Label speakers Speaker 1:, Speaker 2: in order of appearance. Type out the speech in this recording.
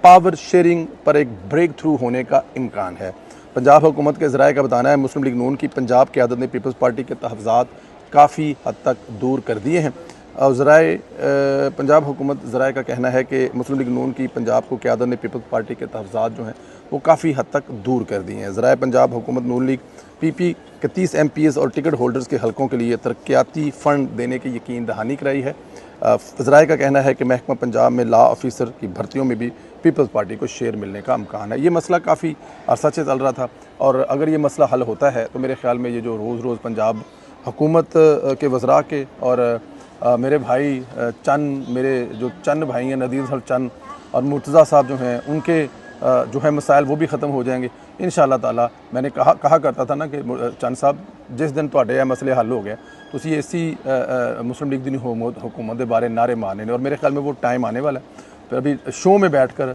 Speaker 1: Power sharing पर एक break through होने का इम्कान है। पंजाब हुकूमत के ज़राए का बताना है मुस्लिम लीग नून की पंजाब क़यादत ने पीपल्स पार्टी के तहफ़्ज़ात काफ़ी हद तक दूर कर दिए हैं। और ज़राए पंजाब हुकूमत ज़राए का कहना है कि मुस्लिम लीग नून की पंजाब को क़यादत ने पीपल्स पार्टी के तहफ़्ज़ात जो हैं वो काफ़ी हद तक दूर कर दिए हैं। ज़राए पंजाब हुकूमत नून लीग पीपी के 30 MPs और टिकट होल्डर्स के हलकों के लिए तरक्याती फ़ंड देने की यकीन दहानी कराई है। ज़राए का कहना है कि महकमा पंजाब में लॉ ऑफिसर की भर्तियों में भी पीपल्स पार्टी को शेयर मिलने का इम्कान है। ये मसला काफ़ी अरसा से चल रहा था और अगर ये मसला हल होता है तो मेरे ख़्याल में ये जो रोज़ रोज़ पंजाब हुकूमत के वज़रा के और मेरे भाई चंद मेरे जो चंद भाई हैं नदीर हल चंद और मुर्तज़ा साहब जो हैं उनके जो है मसाइल वो भी ख़त्म हो जाएंगे इंशाअल्लाह ताला। मैंने कहा करता था ना कि चंद साहब जिस दिन तुहाडे ये मसले हल हो गए तुसी ऐसी मुस्लिम लीग दी हुकूमत के बारे नारे मारने और मेरे ख्याल में वो टाइम आने वाला है। फिर अभी शो में बैठ कर